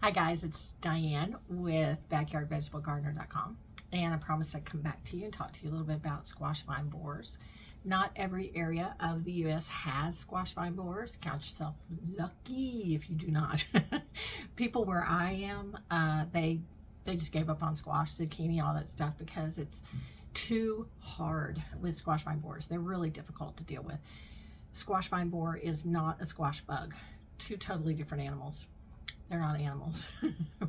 Hi guys, it's Diane with BackyardVegetableGardener.com, and I promised I'd come back to you and talk to you a little bit about squash vine borers. Not every area of the U.S. has squash vine borers. Count yourself lucky if you do not. People where I am, they just gave up on squash, zucchini, all that stuff because it's too hard with squash vine borers. They're really difficult to deal with. Squash vine borer is not a squash bug. Two totally different animals. They're not animals,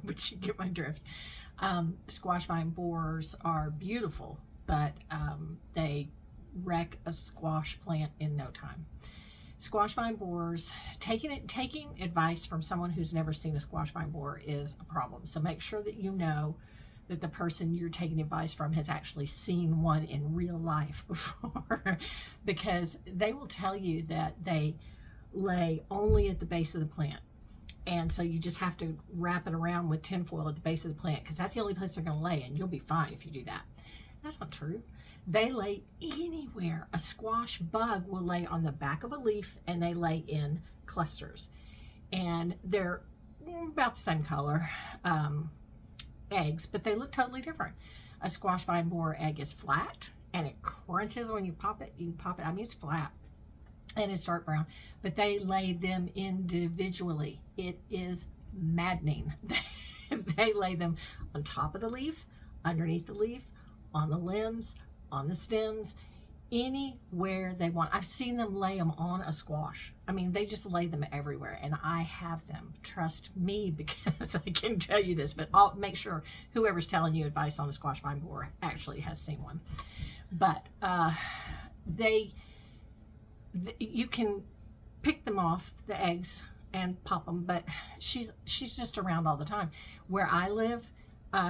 but you get my drift. Squash vine borers are beautiful, but they wreck a squash plant in no time. Squash vine borers, taking advice from someone who's never seen a squash vine borer is a problem. So make sure that you know that the person you're taking advice from has actually seen one in real life before, because they will tell you that they lay only at the base of the plant. And so you just have to wrap it around with tinfoil at the base of the plant because that's the only place they're going to lay, and you'll be fine if you do that. That's not true. They lay anywhere. A squash bug will lay on the back of a leaf, and they lay in clusters. And they're about the same color eggs, but they look totally different. A squash vine borer egg is flat, and it crunches when you pop it. You can pop it. I mean, it's flat. And it's dark brown, but they lay them individually. It is maddening. They lay them on top of the leaf, underneath the leaf, on the limbs, on the stems, anywhere they want. I've seen them lay them on a squash. I mean, they just lay them everywhere, and I have them. Trust me, because I can tell you this, but I'll make sure whoever's telling you advice on the squash vine borer actually has seen one. But you can pick them off, the eggs, and pop them, but she's just around all the time. Where I live,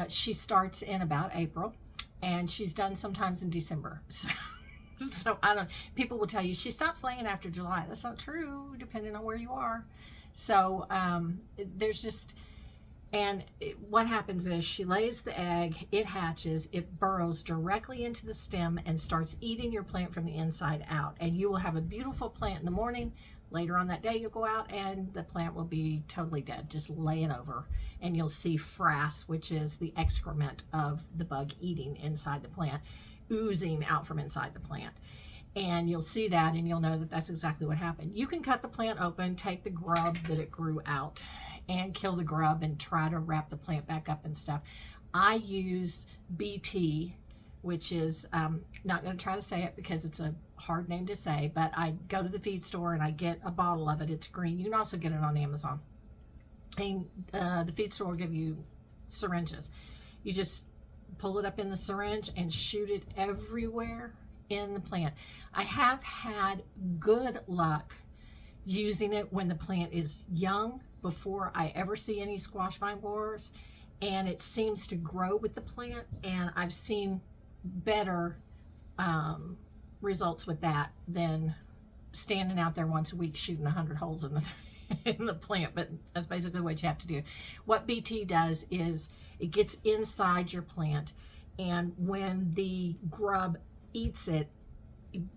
she starts in about April, and she's done sometimes in December. So I don't. People will tell you she stops laying after July. That's not true, depending on where you are. So there's just. And what happens is she lays the egg, it hatches, it burrows directly into the stem and starts eating your plant from the inside out. And you will have a beautiful plant in the morning. Later on that day, you'll go out and the plant will be totally dead. Just lay it over. And you'll see frass, which is the excrement of the bug eating inside the plant, oozing out from inside the plant. And you'll see that, and you'll know that that's exactly what happened. You can cut the plant open, take the grub that it grew out, and kill the grub and try to wrap the plant back up and stuff. I use BT, which is, not going to try to say it because it's a hard name to say, but I go to the feed store and I get a bottle of it. It's green. You can also get it on Amazon. And the feed store will give you syringes. You just pull it up in the syringe and shoot it everywhere in the plant. I have had good luck using it when the plant is young, before I ever see any squash vine borers, and it seems to grow with the plant, and I've seen better results with that than standing out there once a week shooting 100 holes in the in the plant. But that's basically what you have to do. What BT does is it gets inside your plant, and when the grub eats it,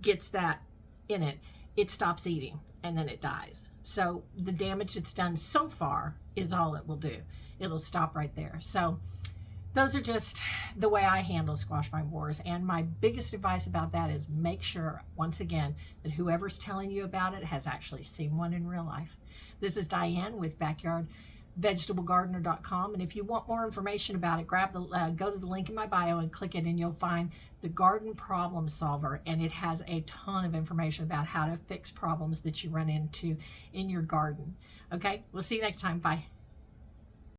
gets that in it, it stops eating and then it dies. So the damage it's done so far is all it will do. It'll stop right there. So those are just the way I handle squash vine borers. And my biggest advice about that is make sure, once again, that whoever's telling you about it has actually seen one in real life. This is Diane with BackyardVegetableGardener.com, and if you want more information about it, go to the link in my bio and click it, and you'll find the Garden Problem Solver, and it has a ton of information about how to fix problems that you run into in your garden. Okay, we'll see you next time. Bye.